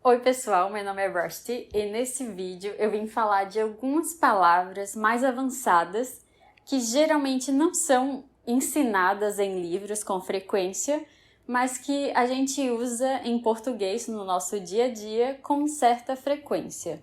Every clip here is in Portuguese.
Oi pessoal, meu nome é Rusty e nesse vídeo eu vim falar de algumas palavras mais avançadas que geralmente não são ensinadas em livros com frequência, mas que a gente usa em português no nosso dia a dia com certa frequência.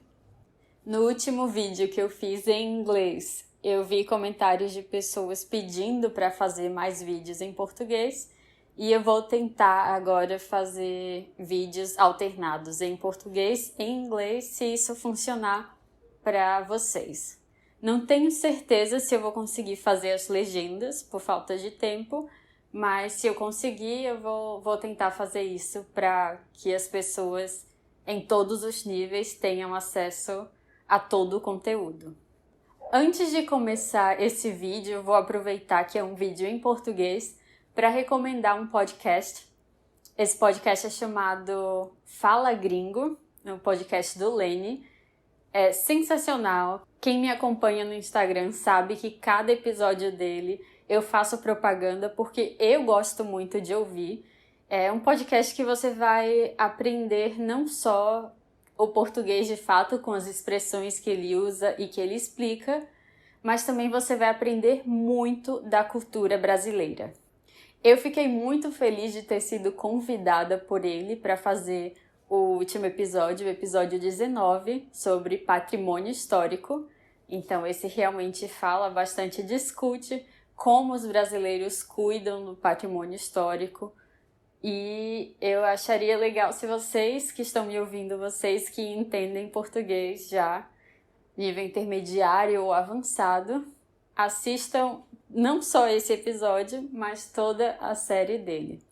No último vídeo que eu fiz em inglês, eu vi comentários de pessoas pedindo para fazer mais vídeos em português. E eu vou tentar agora fazer vídeos alternados em português e em inglês, se isso funcionar para vocês. Não tenho certeza se eu vou conseguir fazer as legendas por falta de tempo, mas se eu conseguir, eu vou tentar fazer isso para que as pessoas em todos os níveis tenham acesso a todo o conteúdo. Antes de começar esse vídeo, eu vou aproveitar que é um vídeo em português para recomendar um podcast. Esse podcast é chamado Fala Gringo, um podcast do Lenny. É sensacional. Quem me acompanha no Instagram sabe que cada episódio dele eu faço propaganda porque eu gosto muito de ouvir. É um podcast que você vai aprender não só o português de fato com as expressões que ele usa e que ele explica, mas também você vai aprender muito da cultura brasileira. Eu fiquei muito feliz de ter sido convidada por ele para fazer o último episódio, o episódio 19, sobre patrimônio histórico. Então, esse realmente fala bastante, discute como os brasileiros cuidam do patrimônio histórico. E eu acharia legal se vocês que estão me ouvindo, vocês que entendem português já, nível intermediário ou avançado, assistam não só esse episódio, mas toda a série dele.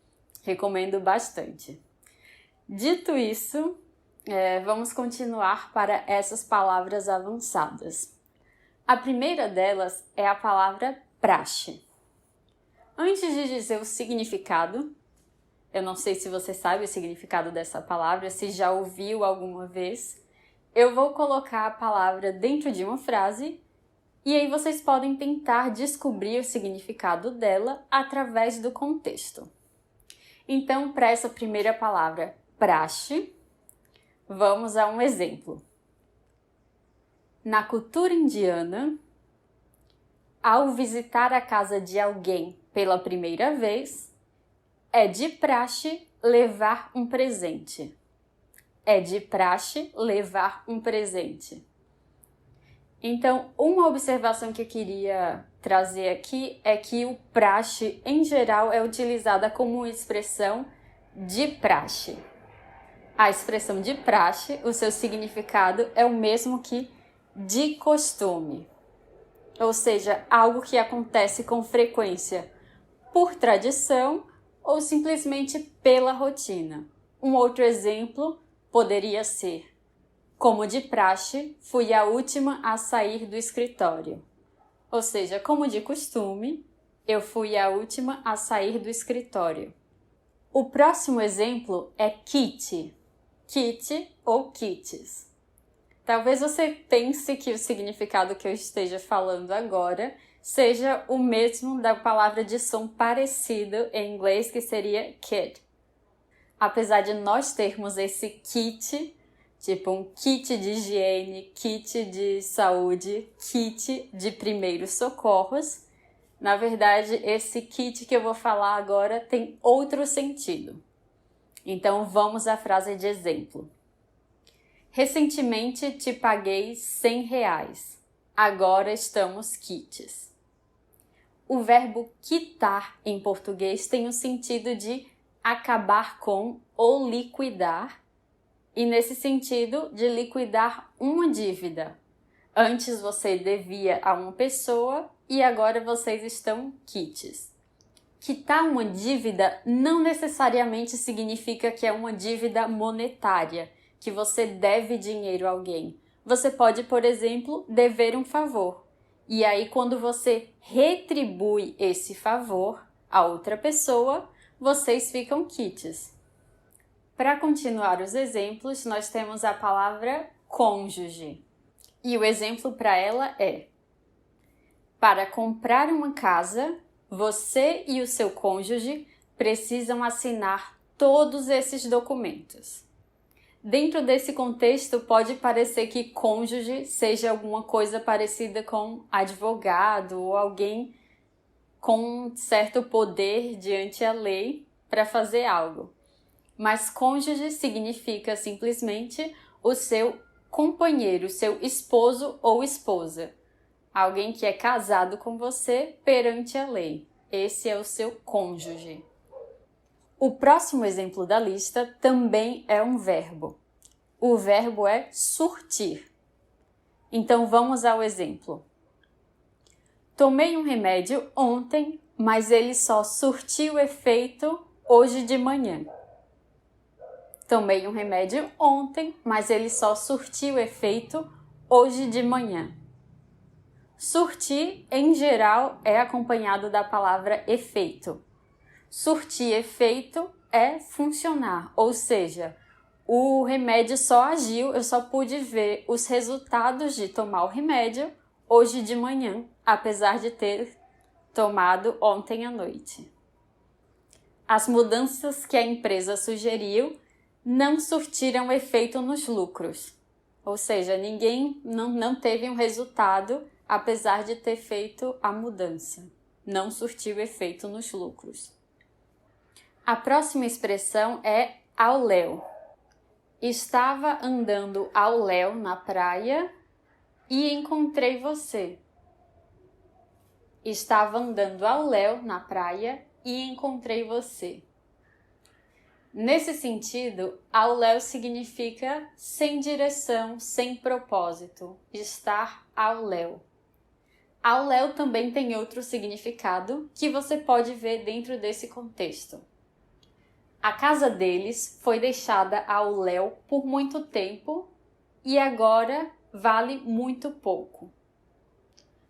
Recomendo bastante. Dito isso, vamos continuar para essas palavras avançadas. A primeira delas é a palavra praxe. Antes de dizer o significado, eu não sei se você sabe o significado dessa palavra, se já ouviu alguma vez, eu vou colocar a palavra dentro de uma frase e aí vocês podem tentar descobrir o significado dela através do contexto. Então, para essa primeira palavra, praxe, vamos a um exemplo. Na cultura indiana, ao visitar a casa de alguém pela primeira vez, é de praxe levar um presente. É de praxe levar um presente. Então, uma observação que eu queria trazer aqui é que o praxe, em geral, é utilizada como expressão de praxe. A expressão de praxe, o seu significado é o mesmo que de costume. Ou seja, algo que acontece com frequência por tradição ou simplesmente pela rotina. Um outro exemplo poderia ser: como de praxe, fui a última a sair do escritório. Ou seja, como de costume, eu fui a última a sair do escritório. O próximo exemplo é kit. Kit ou kits. Talvez você pense que o significado que eu esteja falando agora seja o mesmo da palavra de som parecido em inglês, que seria kid. Apesar de nós termos esse kit, tipo um kit de higiene, kit de saúde, kit de primeiros socorros, na verdade, esse kit que eu vou falar agora tem outro sentido. Então, vamos à frase de exemplo. Recentemente te paguei R$100. Agora estamos quites. O verbo quitar em português tem o sentido de acabar com ou liquidar, e nesse sentido de liquidar uma dívida. Antes você devia a uma pessoa e agora vocês estão quites. Quitar uma dívida não necessariamente significa que é uma dívida monetária, que você deve dinheiro a alguém. Você pode, por exemplo, dever um favor. E aí, quando você retribui esse favor a outra pessoa, vocês ficam quites. Para continuar os exemplos, nós temos a palavra cônjuge. E o exemplo para ela é: para comprar uma casa, você e o seu cônjuge precisam assinar todos esses documentos. Dentro desse contexto, pode parecer que cônjuge seja alguma coisa parecida com advogado ou alguém com certo poder diante a lei para fazer algo. Mas cônjuge significa simplesmente o seu companheiro, seu esposo ou esposa. Alguém que é casado com você perante a lei. Esse é o seu cônjuge. O próximo exemplo da lista também é um verbo. O verbo é surtir. Então vamos ao exemplo. Tomei um remédio ontem, mas ele só surtiu efeito hoje de manhã. Tomei um remédio ontem, mas ele só surtiu efeito hoje de manhã. Surtir, em geral, é acompanhado da palavra efeito. Surtir efeito é funcionar, ou seja, o remédio só agiu, eu só pude ver os resultados de tomar o remédio hoje de manhã, apesar de ter tomado ontem à noite. As mudanças que a empresa sugeriu não surtiram efeito nos lucros, ou seja, ninguém não teve um resultado apesar de ter feito a mudança. Não surtiu efeito nos lucros. A próxima expressão é ao léu. Estava andando ao léu na praia e encontrei você. Estava andando ao léu na praia e encontrei você. Nesse sentido, ao léu significa sem direção, sem propósito, estar ao léu. Ao léu também tem outro significado que você pode ver dentro desse contexto. A casa deles foi deixada ao léu por muito tempo e agora vale muito pouco.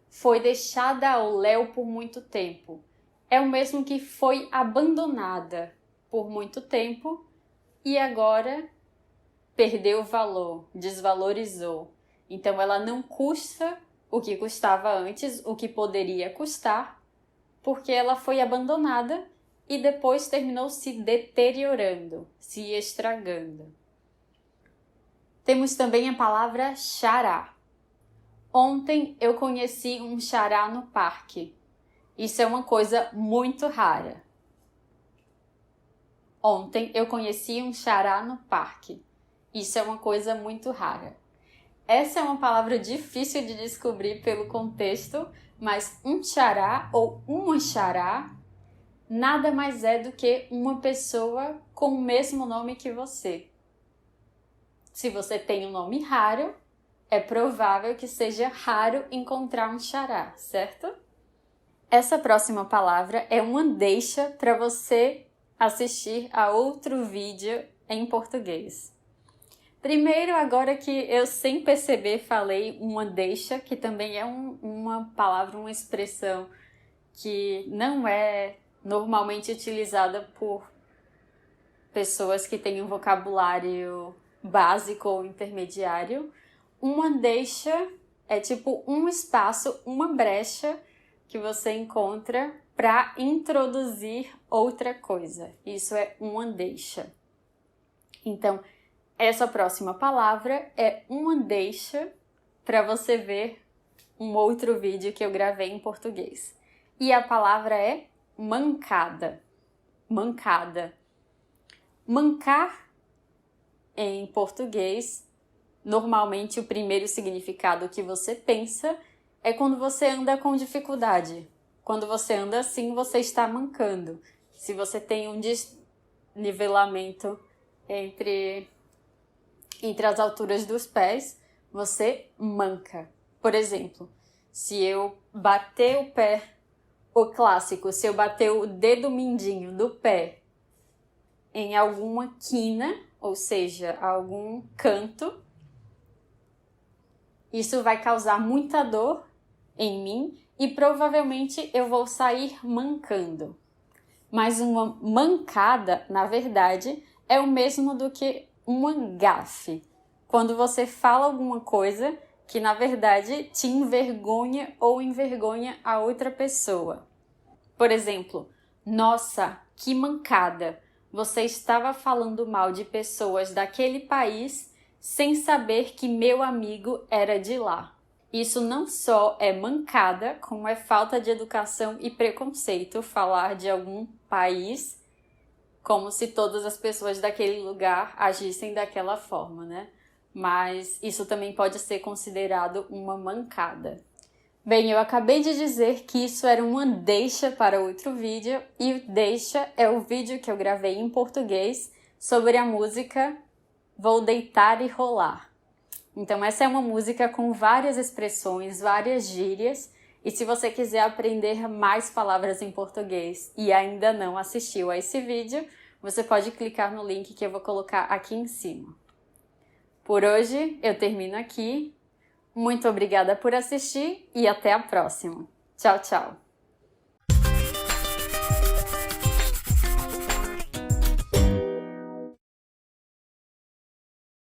Foi deixada ao léu por muito tempo. É o mesmo que foi abandonada por muito tempo e agora perdeu valor, desvalorizou. Então ela não custa o que custava antes, o que poderia custar, porque ela foi abandonada e depois terminou se deteriorando, se estragando. Temos também a palavra xará. Ontem eu conheci um xará no parque. Isso é uma coisa muito rara. Ontem eu conheci um xará no parque. Isso é uma coisa muito rara. Essa é uma palavra difícil de descobrir pelo contexto, mas um xará ou uma xará nada mais é do que uma pessoa com o mesmo nome que você. Se você tem um nome raro, é provável que seja raro encontrar um xará, certo? Essa próxima palavra é uma deixa para você assistir a outro vídeo em português. Primeiro, agora que eu sem perceber falei uma deixa, que também é uma palavra, uma expressão que não é normalmente utilizada por pessoas que têm um vocabulário básico ou intermediário. Uma deixa é tipo um espaço, uma brecha que você encontra para introduzir outra coisa. Isso é uma deixa. Então, essa próxima palavra é uma deixa para você ver um outro vídeo que eu gravei em português. E a palavra é mancada. Mancada. Mancar, em português, normalmente o primeiro significado que você pensa é quando você anda com dificuldade. Quando você anda assim, você está mancando. Se você tem um desnivelamento entre as alturas dos pés, você manca. Por exemplo, se eu bater o pé, o clássico, se eu bater o dedo mindinho do pé em alguma quina, ou seja, algum canto, isso vai causar muita dor em mim e provavelmente eu vou sair mancando. Mas uma mancada, na verdade, é o mesmo do que uma gafe. Quando você fala alguma coisa que, na verdade, te envergonha ou envergonha a outra pessoa. Por exemplo, nossa, que mancada! você estava falando mal de pessoas daquele país sem saber que meu amigo era de lá. Isso não só é mancada, como é falta de educação e preconceito falar de algum país como se todas as pessoas daquele lugar agissem daquela forma, né? Mas isso também pode ser considerado uma mancada. Bem, eu acabei de dizer que isso era uma deixa para outro vídeo, e o deixa é o vídeo que eu gravei em português sobre a música Vou Deitar e Rolar. Então essa é uma música com várias expressões, várias gírias, e se você quiser aprender mais palavras em português e ainda não assistiu a esse vídeo, você pode clicar no link que eu vou colocar aqui em cima. Por hoje eu termino aqui. Muito obrigada por assistir e até a próxima. Tchau, tchau!